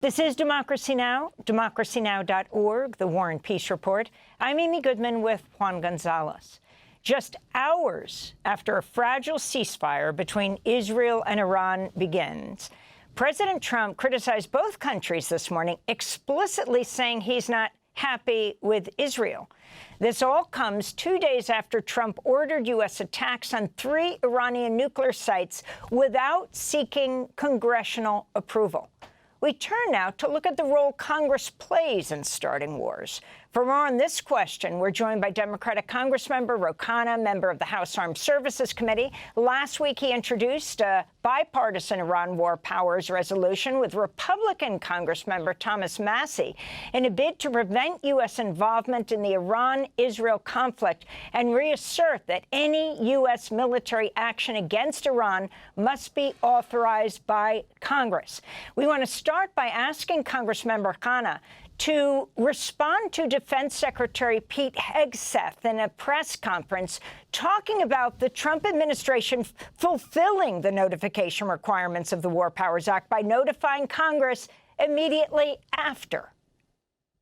This is Democracy Now!, democracynow.org, the War and Peace Report. I'm Amy Goodman with Juan Gonzalez. Just hours after a fragile ceasefire between Israel and Iran begins, President Trump criticized both countries this morning, explicitly saying he's not happy with Israel. This all comes 2 days after Trump ordered U.S. attacks on 3 Iranian nuclear sites without seeking congressional approval. We turn now to look at the role Congress plays in starting wars. For more on this question, we're joined by Democratic Congressmember Ro Khanna, member of the House Armed Services Committee. Last week, he introduced a bipartisan Iran war powers resolution with Republican Congressmember Thomas Massie in a bid to prevent U.S. involvement in the Iran-Israel conflict and reassert that any U.S. military action against Iran must be authorized by Congress. We want to start by asking Congressmember Khanna to respond to Defense Secretary Pete Hegseth in a press conference talking about the Trump administration fulfilling the notification requirements of the War Powers Act by notifying Congress immediately after.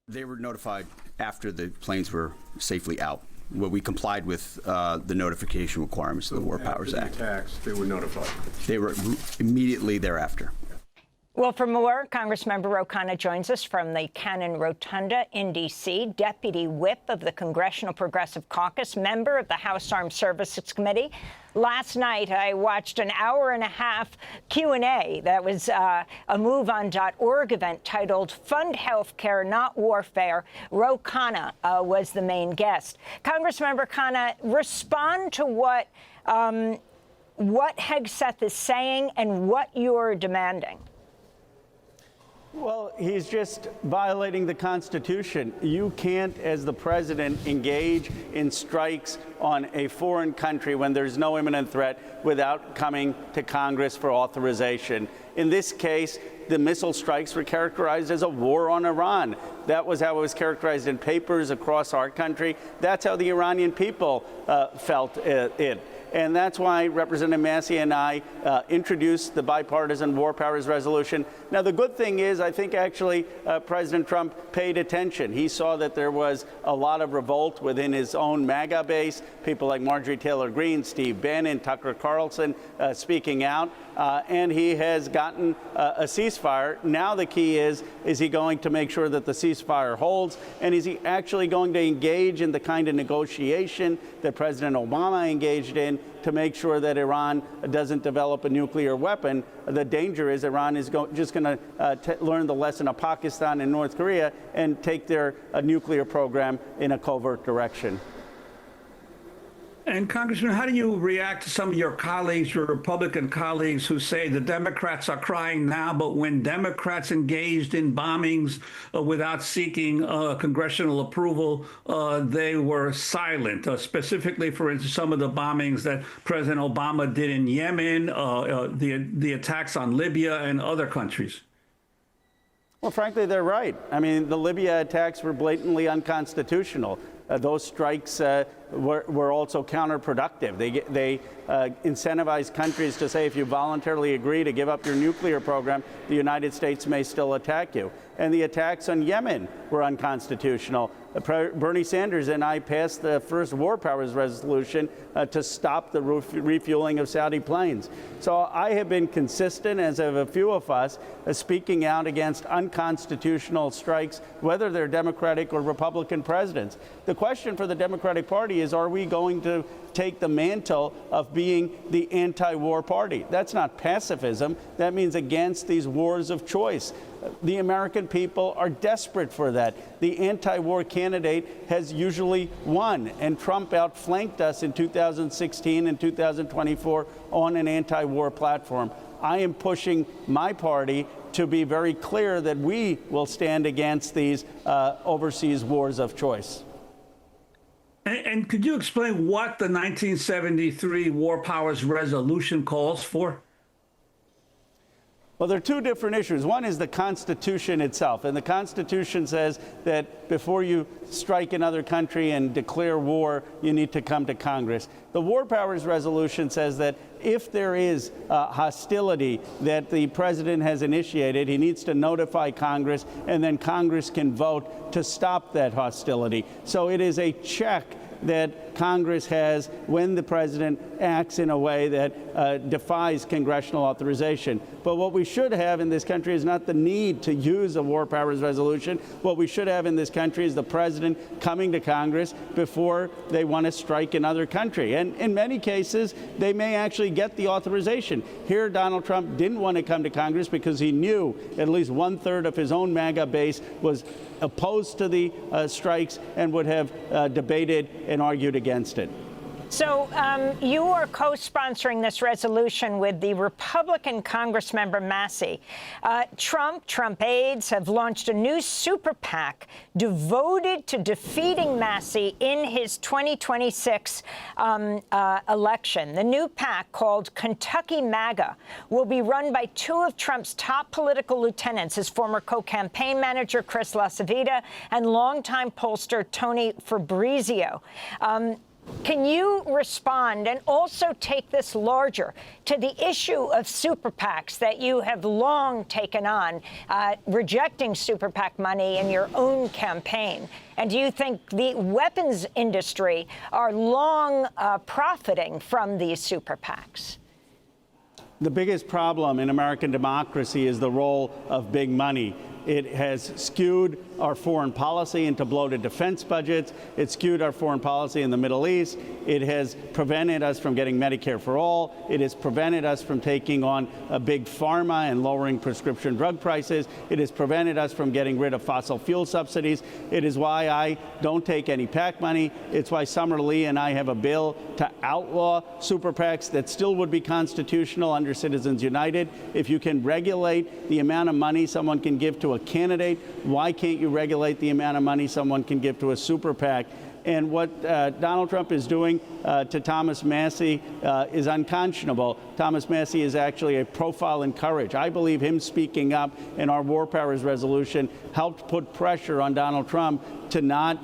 They were notified after the planes were safely out. Well, we complied with the notification requirements of the War Powers Act. After the attacks, they were notified. They were immediately thereafter. Well, for more, Congressmember Ro Khanna joins us from the Cannon Rotunda in D.C., Deputy Whip of the Congressional Progressive Caucus, member of the House Armed Services Committee. Last night, I watched an hour-and-a-half Q&A that was a MoveOn.org event titled Fund Healthcare, Not Warfare. Ro Khanna was the main guest. Congressmember Khanna, respond to what Hegseth is saying and what you're demanding. Well, he's just violating the Constitution. You can't, as the president, engage in strikes on a foreign country when there's no imminent threat without coming to Congress for authorization. In this case, the missile strikes were characterized as a war on Iran. That was how it was characterized in papers across our country. That's how the Iranian people felt it. And that's why Representative Massie and I introduced the bipartisan war powers resolution. Now, the good thing is, I think actually President Trump paid attention. He saw that there was a lot of revolt within his own MAGA base, people like Marjorie Taylor Greene, Steve Bannon, Tucker Carlson speaking out, and he has gotten a ceasefire. Now the key is he going to make sure that the ceasefire holds, and is he actually going to engage in the kind of negotiation that President Obama engaged in to make sure that Iran doesn't develop a nuclear weapon? The danger is Iran is just going to learn the lesson of Pakistan and North Korea and take their nuclear program in a covert direction. And Congressman, how do you react to some of your colleagues, your Republican colleagues, who say the Democrats are crying now, but when Democrats engaged in bombings without seeking congressional approval, they were silent, specifically, for instance, some of the bombings that President Obama did in Yemen, the attacks on Libya and other countries? Well, frankly, they're right. I mean, the Libya attacks were blatantly unconstitutional. Those strikes were also counterproductive. They incentivize countries to say, if you voluntarily agree to give up your nuclear program, the United States may still attack you. And the attacks on Yemen were unconstitutional. Bernie Sanders and I passed the first war powers resolution to stop the refueling of Saudi planes. So I have been consistent, as have a few of us, speaking out against unconstitutional strikes, whether they're Democratic or Republican presidents. The question for the Democratic Party is, are we going to take the mantle of being the anti-war party? That's not pacifism. That means against these wars of choice. The American people are desperate for that. The anti-war candidate has usually won, and Trump outflanked us in 2016 and 2024 on an anti-war platform. I am pushing my party to be very clear that we will stand against these overseas wars of choice. And could you explain what the 1973 War Powers Resolution calls for? Well, there are two different issues. One is the Constitution itself, and the Constitution says that before you strike another country and declare war, you need to come to Congress. The War Powers Resolution says that if there is hostility that the president has initiated, he needs to notify Congress, and then Congress can vote to stop that hostility. So it is a check that Congress has when the president acts in a way that defies congressional authorization. But what we should have in this country is not the need to use a war powers resolution. What we should have in this country is the president coming to Congress before they want to strike another country. And in many cases, they may actually get the authorization. Here, Donald Trump didn't want to come to Congress because he knew at least 1/3 of his own MAGA base was opposed to the strikes and would have debated and argued against it. So you are co-sponsoring this resolution with the Republican Congressmember Massie. Trump aides have launched a new super PAC devoted to defeating Massie in his 2026 election. The new PAC, called Kentucky MAGA, will be run by two of Trump's top political lieutenants, his former co-campaign manager, Chris LaCivita, and longtime pollster Tony Fabrizio. Can you respond and also take this larger to the issue of super PACs that you have long taken on, rejecting super PAC money in your own campaign? And do you think the weapons industry are long profiting from these super PACs? The biggest problem in American democracy is the role of big money. It has skewed our foreign policy into bloated defense budgets. It's skewed our foreign policy in the Middle East. It has prevented us from getting Medicare for all. It has prevented us from taking on a big pharma and lowering prescription drug prices. It has prevented us from getting rid of fossil fuel subsidies. It is why I don't take any PAC money. It's why Summer Lee and I have a bill to outlaw super PACs that still would be constitutional under Citizens United. If you can regulate the amount of money someone can give to a candidate, why can't you regulate the amount of money someone can give to a super PAC? And what Donald Trump is doing to Thomas Massie is unconscionable. Thomas Massie is actually a profile in courage. I believe him speaking up in our war powers resolution helped put pressure on Donald Trump to not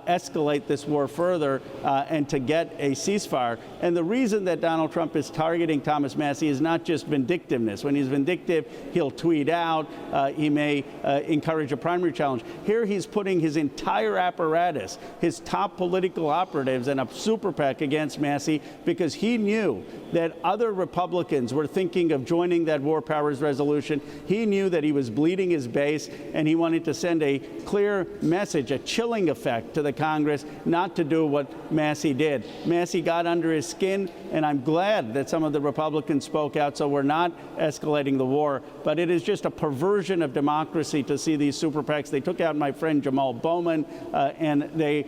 escalate this war further and to get a ceasefire. And the reason that Donald Trump is targeting Thomas Massie is not just vindictiveness. When he's vindictive, he'll tweet out. He may encourage a primary challenge. Here he's putting his entire apparatus, his top political operatives, in a super PAC against Massie because he knew that other Republicans were thinking of joining that war powers resolution. He knew that he was bleeding his base, and he wanted to send a clear message, a chilling effect to the Congress not to do what Massie did. Massie got under his skin, and I'm glad that some of the Republicans spoke out, so we're not escalating the war. But it is just a perversion of democracy to see these super PACs. They took out my friend Jamal Bowman, and they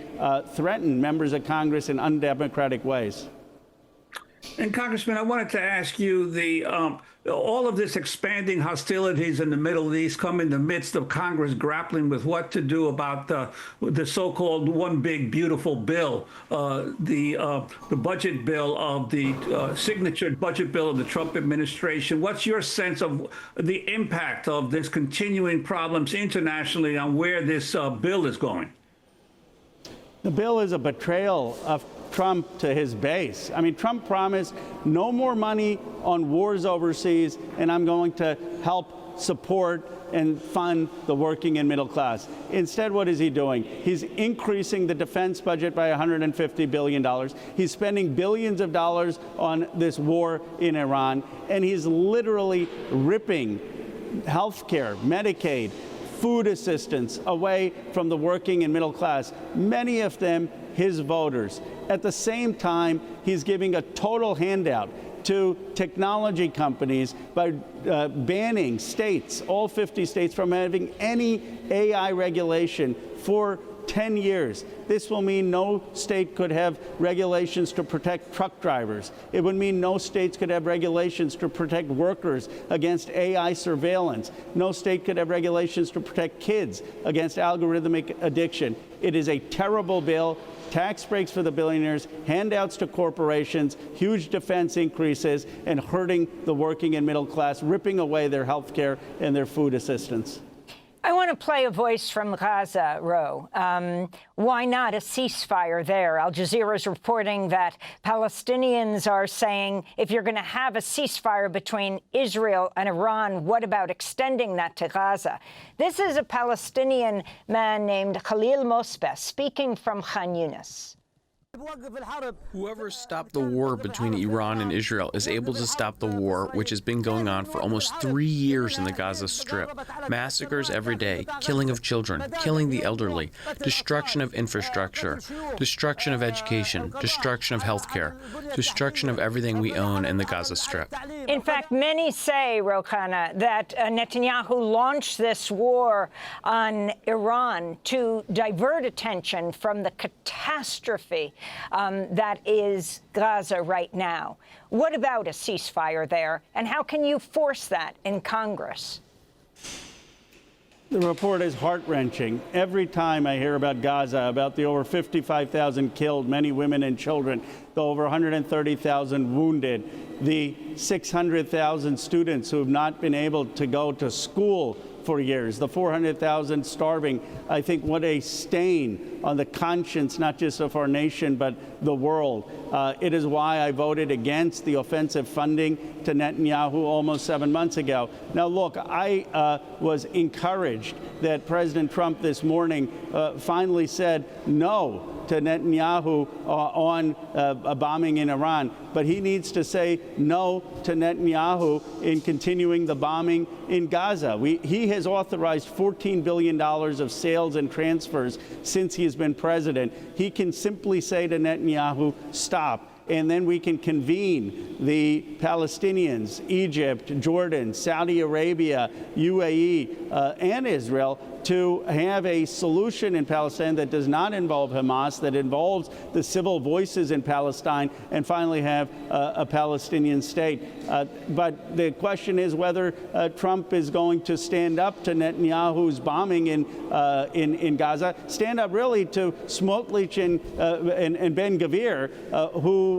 threatened members of Congress in undemocratic ways. And Congressman, I wanted to ask you, all of this expanding hostilities in the Middle East come in the midst of Congress grappling with what to do about the so-called one big beautiful bill, the budget bill of the signature budget bill of the Trump administration. What's your sense of the impact of this continuing problems internationally on where this bill is going? The bill is a betrayal of Trump to his base. I mean, Trump promised no more money on wars overseas, and I'm going to help support and fund the working and middle class. Instead, what is he doing? He's increasing the defense budget by $150 billion. He's spending billions of dollars on this war in Iran, and he's literally ripping health care, Medicaid, food assistance away from the working and middle class, many of them his voters. At the same time, he's giving a total handout to technology companies by banning states, all 50 states, from having any AI regulation for 10 years. This will mean no state could have regulations to protect truck drivers. It would mean no states could have regulations to protect workers against AI surveillance. No state could have regulations to protect kids against algorithmic addiction. It is a terrible bill. Tax breaks for the billionaires, handouts to corporations, huge defense increases, and hurting the working and middle class, ripping away their health care and their food assistance. I want to play a voice from Gaza, Ro. Why not a ceasefire there? Al Jazeera is reporting that Palestinians are saying, if you're going to have a ceasefire between Israel and Iran, what about extending that to Gaza? This is a Palestinian man named Khalil Mosbeh speaking from Khan Yunis. Whoever stopped the war between Iran and Israel is able to stop the war, which has been going on for almost 3 years in the Gaza Strip. Massacres every day, killing of children, killing the elderly, destruction of infrastructure, destruction of education, destruction of healthcare, destruction of everything we own in the Gaza Strip. In fact, many say, Ro Khanna, that Netanyahu launched this war on Iran to divert attention from the catastrophe that is Gaza right now. What about a ceasefire there, and how can you force that in Congress? The report is heart-wrenching. Every time I hear about Gaza, about the over 55,000 killed, many women and children, the over 130,000 wounded, the 600,000 students who have not been able to go to school for years, the 400,000 starving. I think what a stain on the conscience, not just of our nation, but the world. It is why I voted against the offensive funding to Netanyahu almost 7 months ago. Now, look, I was encouraged that President Trump this morning finally said no to Netanyahu on a bombing in Iran, but he needs to say no to Netanyahu in continuing the bombing in Gaza. He has authorized $14 billion of sales and transfers since he has been president. He can simply say to Netanyahu, stop. And then we can convene the Palestinians, Egypt, Jordan, Saudi Arabia, UAE, and Israel to have a solution in Palestine that does not involve Hamas, that involves the civil voices in Palestine, and finally have a Palestinian state. But the question is whether Trump is going to stand up to Netanyahu's bombing in Gaza, stand up really to Smotrich and Ben-Gvir, who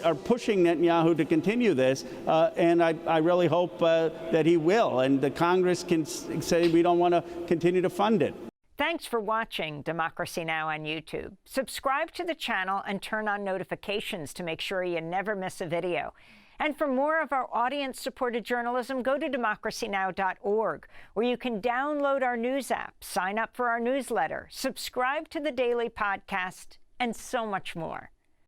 are pushing Netanyahu to continue this, and I really hope that he will, and the Congress can say we don't want to continue to fund it. Thanks for watching Democracy Now! On YouTube. Subscribe to the channel and turn on notifications to make sure you never miss a video. And for more of our audience-supported journalism, go to democracynow.org, where you can download our news app, sign up for our newsletter, subscribe to the daily podcast, and so much more.